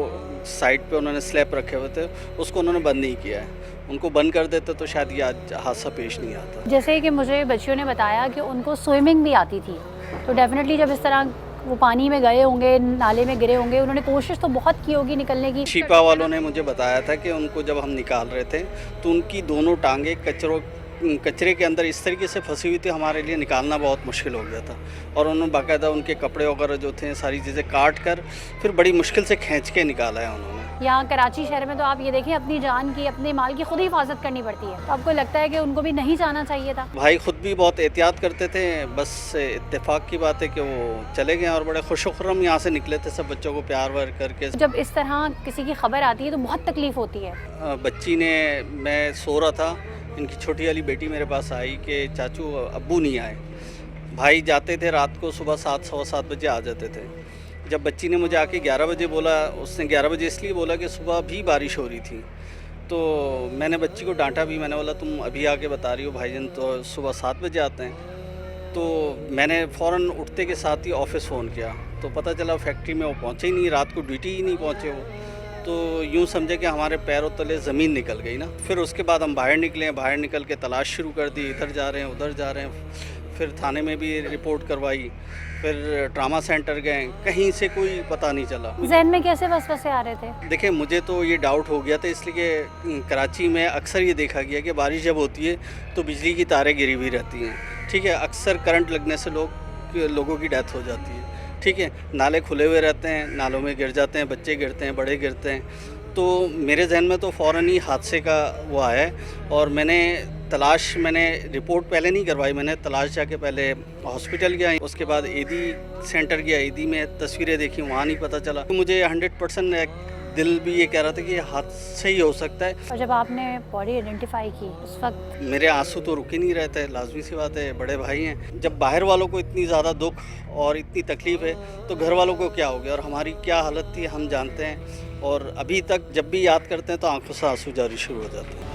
साइड पे उन्होंने स्लैब रखे हुए थे, उसको उन्होंने बंद नहीं किया है। उनको बंद कर देते तो शायद ये आज हादसा पेश नहीं आता। जैसे कि मुझे बच्चियों ने बताया कि उनको स्विमिंग भी आती थी, तो डेफिनेटली जब इस तरह वो पानी में गए होंगे, नाले में गिरे होंगे, उन्होंने कोशिश तो बहुत की होगी निकलने की। शिपा वालों ने मुझे बताया था कि उनको जब हम निकाल रहे थे तो उनकी दोनों टांगे कचरे के अंदर इस तरीके से फंसी हुई थी, हमारे लिए निकालना बहुत मुश्किल हो गया था। और उन्होंने बाकायदा उनके कपड़े वगैरह जो थे सारी चीज़ें काट कर फिर बड़ी मुश्किल से खींच के निकाला है उन्होंने। यहाँ कराची शहर में तो आप ये देखें, अपनी जान की, अपने माल की खुद ही हिफाजत करनी पड़ती है। तो आपको लगता है कि उनको भी नहीं जाना चाहिए था? भाई खुद भी बहुत एहतियात करते थे, बस इत्तेफाक की बात है कि वो चले गए और बड़े खुशखुर्रम यहाँ से निकले थे, सब बच्चों को प्यार वार करके। जब इस तरह किसी की खबर आती है तो बहुत तकलीफ होती है। बच्ची ने, मैं सो रहा था, इनकी छोटी वाली बेटी मेरे पास आई कि चाचू अब्बू नहीं आए। भाई जाते थे रात को, सुबह 7 सवा 7 बजे आ जाते थे। जब बच्ची ने मुझे आके 11 बजे बोला, उसने 11 बजे इसलिए बोला कि सुबह भी बारिश हो रही थी, तो मैंने बच्ची को डांटा भी। मैंने बोला तुम अभी आके बता रही हो भाईजान तो सुबह 7 बजे आते हैं। तो मैंने फ़ौरन उठते के साथ ही ऑफ़िस फ़ोन किया, तो पता चला फैक्ट्री में वो पहुँचे ही नहीं, रात को ड्यूटी ही नहीं पहुँचे वो। तो यूँ समझे कि हमारे पैरों तले ज़मीन निकल गई ना। फिर उसके बाद हम बाहर निकले, बाहर निकल के तलाश शुरू कर दी, इधर जा रहे हैं उधर जा रहे हैं। फिर थाने में भी रिपोर्ट करवाई, फिर ट्रामा सेंटर गए, कहीं से कोई पता नहीं चला। ज़हन में कैसे वसवसे आ रहे थे? देखिए, मुझे तो ये डाउट हो गया था, इसलिए कि कराची में अक्सर ये देखा गया कि बारिश जब होती है तो बिजली की तारें गिरी हुई रहती हैं। ठीक है, अक्सर करंट लगने से लोगों की डेथ हो जाती है। ठीक है, नाले खुले हुए रहते हैं, नालों में गिर जाते हैं, बच्चे गिरते हैं, बड़े गिरते हैं। तो मेरे जहन में तो फ़ौरन ही हादसे का वो आया है और मैंने रिपोर्ट पहले नहीं करवाई, मैंने तलाश जाके पहले हॉस्पिटल गया, उसके बाद ईदी सेंटर गया, ईदी में तस्वीरें देखी, वहाँ नहीं पता चला। तो मुझे 100% दिल भी ये कह रहा था कि हादसा ही हो सकता है। और जब आपने बॉडी आइडेंटिफाई की उस वक्त? मेरे आंसू तो रुके नहीं रहते, लाजमी सी बात है, बड़े भाई हैं। जब बाहर वालों को इतनी ज़्यादा दुख और इतनी तकलीफ़ है तो घर वालों को क्या हो गया और हमारी क्या हालत थी हम जानते हैं। और अभी तक जब भी याद करते हैं तो आंखों से आंसू जारी शुरू हो जाते हैं।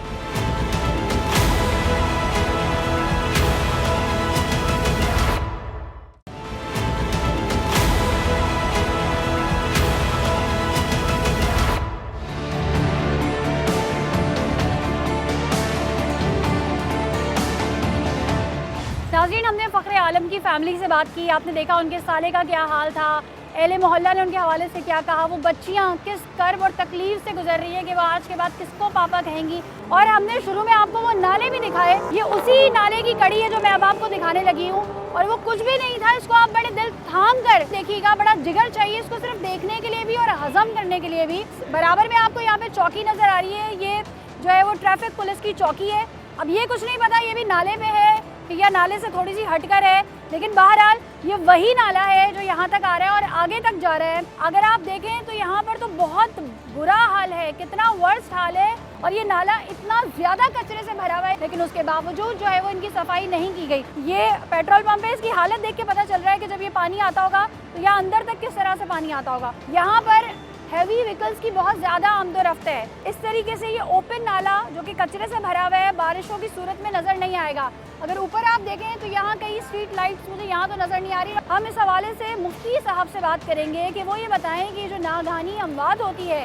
नाज़रीन, हमने फ़ख्र आलम की फ़ैमिली से बात की, आपने देखा उनके साले का क्या हाल था, अहले मोहल्ला ने उनके हवाले से क्या कहा, वो बच्चियाँ किस कर्ब और तकलीफ से गुजर रही है कि वो आज के बाद किसको पापा कहेंगी। और हमने शुरू में आपको वो नाले भी दिखाए, ये उसी नाले की कड़ी है जो मैं अब आपको दिखाने लगी हूँ। और वो कुछ भी नहीं था, इसको आप बड़े दिल थाम कर देखिएगा, बड़ा जिगर चाहिए इसको सिर्फ देखने के लिए भी और हजम करने के लिए भी। बराबर में आपको यहाँ पे चौकी नज़र आ रही है, ये जो है वो ट्रैफिक पुलिस की चौकी है। अब ये कुछ नहीं पता ये भी नाले में है या नाले से थोड़ी सी हटकर है, लेकिन बहरहाल ये वही नाला है जो यहाँ तक आ रहा है और आगे तक जा रहा है। अगर आप देखें तो यहाँ पर तो बहुत बुरा हाल है, कितना वर्स्ट हाल है। और ये नाला इतना ज़्यादा कचरे से भरा हुआ है, लेकिन उसके बावजूद जो है वो इनकी सफाई नहीं की गई। ये पेट्रोल पंप है, इसकी हालत देख के पता चल रहा है कि जब ये पानी आता होगा तो यहाँ अंदर तक किस तरह से पानी आता होगा। यहाँ पर हैवी व्हीकल्स की बहुत ज़्यादा आमदोरफ्त है। इस तरीके से ये ओपन नाला जो कि कचरे से भरा हुआ है बारिशों की सूरत में नज़र नहीं आएगा। अगर ऊपर आप देखें तो यहाँ कई स्ट्रीट लाइट्स मुझे यहाँ तो नज़र नहीं आ रही। हम इस हवाले से मुफ्ती साहब से बात करेंगे कि वो ये बताएं कि जो नागहानी अमवात होती है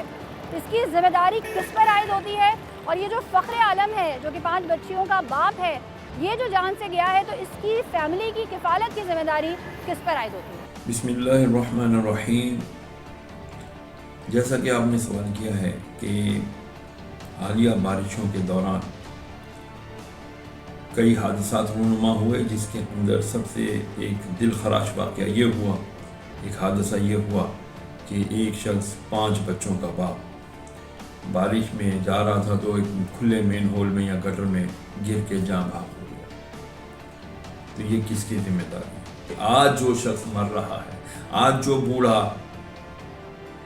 इसकी जिम्मेदारी किस पर आयद होती है, और ये जो फ़ख्र आलम है जो कि 5 बच्चियों का बाप है, ये जो जान से गया है, तो इसकी फैमिली की किफ़ालत की जिम्मेदारी किस पर आयद होती है। बिस्मिल्लाहिर्रहमानिर्रहीम। जैसा कि आपने सवाल किया है कि हालिया बारिशों के दौरान कई हादसात रूनुमा हुए, जिसके अंदर सबसे एक दिल खराश वाक़या ये हुआ, एक हादसा ये हुआ कि एक शख्स 5 बच्चों का बाप बारिश में जा रहा था तो एक खुले मेन होल में या गटर में गिर के जाँ भाग हो गया। तो ये किसकी जिम्मेदारी है? आज जो शख्स मर रहा है, आज जो बूढ़ा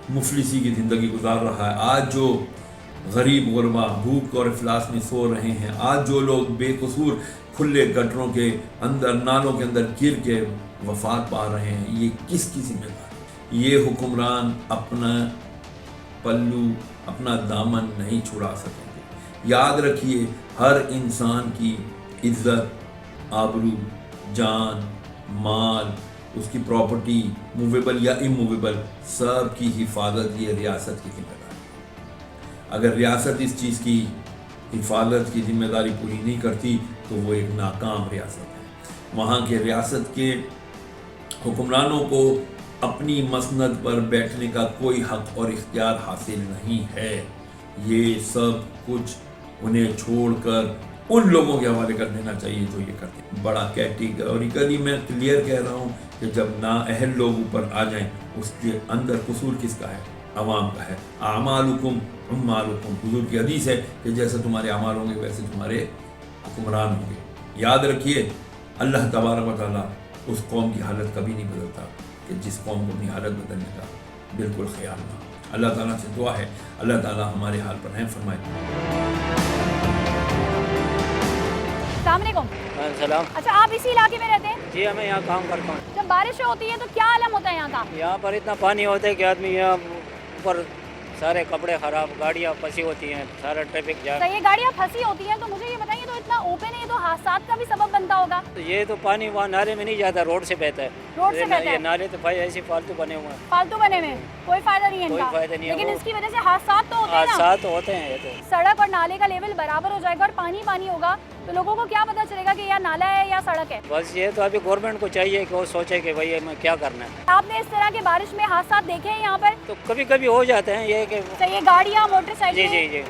मुफलिसी की ज़िंदगी गुजार रहा है, आज जो गरीब गुरबा भूख और इफलास में सो रहे हैं, आज जो लोग बेकसूर खुले गटरों के अंदर, नालों के अंदर गिर के वफात पा रहे हैं, ये किसकी जिम्मेदारी? ये हुक्मरान अपना पल्लू, अपना दामन नहीं छुड़ा सकेंगे। याद रखिए, हर इंसान की इज्जत, आबरू, जान, माल, उसकी प्रॉपर्टी, मूवेबल या इमूवेबल, सब की हिफाजत ये रियासत की जिम्मेदारी है। अगर रियासत इस चीज़ की हिफाजत की जिम्मेदारी पूरी नहीं करती तो वो एक नाकाम रियासत है। वहाँ के रियासत के हुक्मरानों को अपनी मसनद पर बैठने का कोई हक और इख्तियार हासिल नहीं है। ये सब कुछ उन्हें छोड़कर उन लोगों के हवाले कर देना चाहिए जो ये करते हैं। बड़ा कैटेगोरिकली मैं क्लियर कह रहा हूँ कि जब नाअहल लोग ऊपर आ जाएं, उसके अंदर कसूर किसका है? अवाम का है। आमालुकुम उम्मालुकुम, हुजूर की हदीस है कि जैसे तुम्हारे अमाल होंगे वैसे तुम्हारे हुक्मरान होंगे। याद रखिए, अल्लाह तबारक व तआला उस कौम की हालत कभी नहीं बदलता कि जिस कौम को अपनी हालत बदलने का बिल्कुल ख्याल ना। अल्लाह ताला से दुआ है, अल्लाह ताला हमारे हाल पर रहम फरमाए। सलाम। अच्छा, आप इसी इलाके में रहते हैं? जी, मैं यहाँ काम करता हूँ। जब बारिश होती है तो क्या आलम होता है यहाँ का? यहाँ पर इतना पानी होता है कि आदमी यहाँ ऊपर सारे कपड़े खराब, गाड़ियाँ फंसी होती हैं, सारा ट्रैफिक जाम। तो ये गाड़ियाँ फंसी होती हैं, तो मुझे ये बताइए, तो इतना ओपन है, तो हादसा का भी सबब बनता होगा? तो ये तो पानी वहाँ नाले में नहीं जाता, रोड से बहता है। रोड से बहता है? ये नाले तो भाई ऐसे फालतू बने हुए हैं। फालतू बने हुए, कोई फायदा नहीं है इनका। कोई फायदा नहीं है, लेकिन इसकी वजह से हादसा तो होते हैं ना? हादसा तो होते हैं। ये तो सड़क और नाले का लेवल बराबर हो जाएगा और पानी पानी होगा, तो लोगों को क्या पता चलेगा कि यह नाला है या सड़क है? बस ये तो अभी गवर्नमेंट को चाहिए कि वो सोचे कि भाई हमें क्या करना है। आपने इस तरह के बारिश में हादसा देखे हैं यहाँ पर? तो कभी कभी हो जाते हैं ये कि ये गाड़ियाँ, मोटरसाइकिल जी जी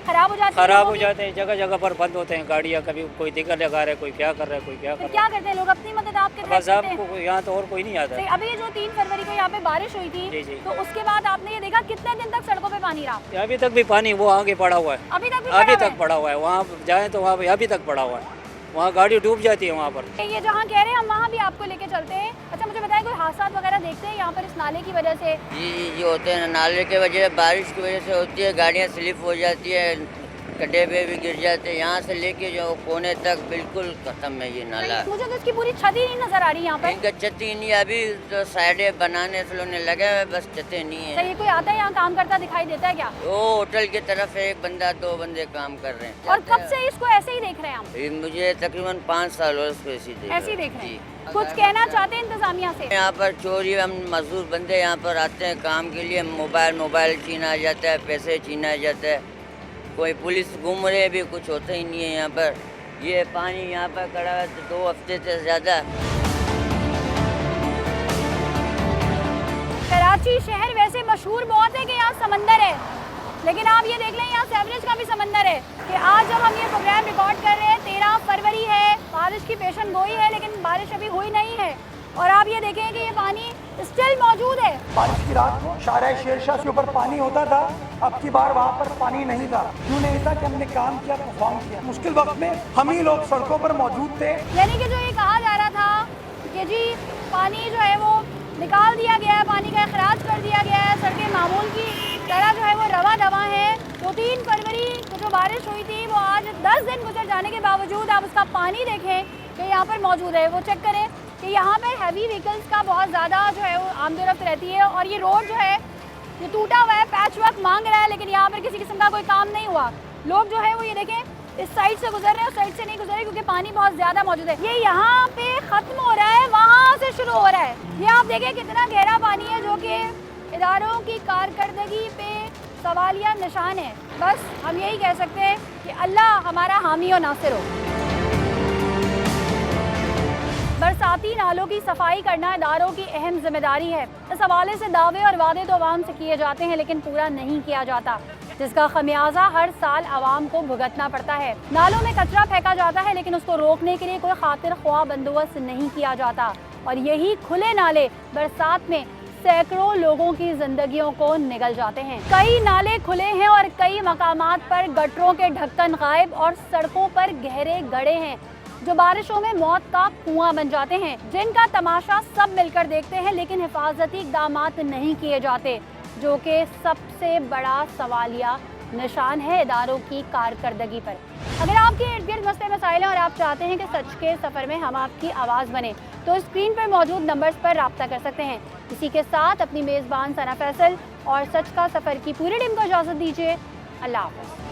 खराब हो जाती है। खराब हो जाते हैं, जगह जगह पर बंद होते हैं गाड़ियाँ। कभी कोई दिक्कत लगा रहा है, कोई क्या कर रहा है, कोई क्या कर रहा है। क्या करते हैं लोग? अपनी मदद आपके तहत बस करते हैं? आपको यहाँ तो और कोई नहीं आता। अभी जो 3 फरवरी को यहाँ पे बारिश हुई थी, तो उसके बाद आपने ये देखा कितने दिन तक सड़कों पे पानी रहा? अभी तक भी पानी वो आगे पड़ा हुआ है। अभी तक पड़ा हुआ है। वहाँ जाए तो वहाँ अभी तक पड़ा हुआ है, वहाँ गाड़ी डूब जाती है वहाँ पर। ये जहाँ कह रहे हैं हम वहाँ भी आपको लेके चलते हैं। अच्छा, मुझे बताएं, कोई हादसा वगैरह देखते हैं यहाँ पर इस नाले की वजह से? जी होते हैं, नाले के वजह, बारिश की वजह से होती है। गाड़ियाँ स्लिप हो जाती है, कटे पे भी गिर जाते हैं। यहाँ से लेके जो कोने तक बिल्कुल खत्म है ये नाला। मुझे तो इसकी पूरी छत ही नहीं नजर आ रही यहाँ पर। इनका छत ही नहीं, अभी तो साइडें बनाने से लगे हुए, बस छतें नहीं है। ये कोई आता है यहाँ काम करता दिखाई देता है क्या? वो होटल की तरफ एक बंदा, 2 बंदे काम कर रहे हैं। और कब से इसको ऐसे ही देख रहे हैं हम? मुझे तकरीबन 5 साल हो इसको ऐसे ही देख रहे हैं। कुछ कहना चाहते हैं इंतजामिया से? यहाँ पर चोरी, हम मजदूर बंदे यहाँ पर आते हैं काम के लिए, मोबाइल छीना जाता है, पैसे छीना जाता है, कोई पुलिस घूम रहे भी, कुछ होता ही नहीं है यहाँ पर। ये पानी यहाँ पर खड़ा है 2 हफ्ते से ज़्यादा। कराची शहर वैसे मशहूर बहुत है कि यहाँ समंदर है, लेकिन आप ये देख लें यहाँ सेवरेज का भी समंदर है। कि आज जब हम ये प्रोग्राम रिकॉर्ड कर रहे हैं, 13 फरवरी है, बारिश की पेशन गोई है, लेकिन बारिश अभी हुई नहीं है। और आप ये देखें कि ये पानी स्टिल मौजूद है। बारिश की रात को शाहराह शेरशाह के ऊपर पानी होता था, अब की बार वहाँ पर पानी नहीं था। क्यों नहीं था? कि हमने काम किया, परफॉर्म किया। मुश्किल वक्त में हम ही लोग सड़कों पर मौजूद थे। यानी कि जो ये कहा जा रहा था कि जी पानी जो है वो निकाल दिया गया है, पानी का अखराज कर दिया गया है, सड़कें मामूल की तरह जो है वो रवा दवा है, तो 3 फरवरी को जो बारिश हुई थी वो आज 10 दिन गुजर जाने के बावजूद आप उसका पानी देखें कि यहाँ पर मौजूद है। वो चेक करें कि यहाँ पर हैवी व्हीकल्स का बहुत ज़्यादा जो है वो आमदोरफ्त रहती है। और ये रोड जो है ये टूटा हुआ है, पैच वर्क मांग रहा है, लेकिन यहाँ पर किसी किस्म का कोई काम नहीं हुआ। लोग जो है वो ये देखें इस साइड से गुजर रहे हैं, उस साइड से नहीं गुजर रहे, क्योंकि पानी बहुत ज़्यादा मौजूद है। ये यहाँ पे ख़त्म हो रहा है, वहाँ से शुरू हो रहा है। ये आप देखें कितना गहरा पानी है, जो कि इदारों की कारकर्दगी पे सवालिया निशान है। बस हम यही कह सकते हैं कि अल्लाह हमारा हामी और नासिर हो। बरसाती नालों की सफाई करना इदारों की अहम जिम्मेदारी है। इस हवाले से दावे और वादे तो आवाम से किए जाते हैं, लेकिन पूरा नहीं किया जाता, जिसका खमियाजा हर साल आवाम को भुगतना पड़ता है। नालों में कचरा फेंका जाता है, लेकिन उसको रोकने के लिए कोई खातिर ख्वाह बंदोबस्त नहीं किया जाता, और यही खुले नाले बरसात में सैकड़ों लोगों की जिंदगियों को निगल जाते हैं। कई नाले खुले हैं और कई मकामात पर गटरों के ढक्कन गायब और सड़कों पर गहरे गड्ढे हैं। जो बारिशों में मौत का कुआं बन जाते हैं, जिनका तमाशा सब मिलकर देखते हैं लेकिन हिफाजती इक़दाम नहीं किए जाते, जो कि सबसे बड़ा सवालिया निशान है इदारों की कारकर्दगी पर। अगर आपके इर्द गिर्द मसले मसाइल हैं और आप चाहते हैं कि सच के सफ़र में हम आपकी आवाज़ बने, तो स्क्रीन पर मौजूद नंबर्स पर रब्ता कर सकते हैं। इसी के साथ अपनी मेज़बान सना फैसल और सच का सफ़र की पूरी टीम को इजाज़त दीजिए। अल्लाह हाफ़िज़।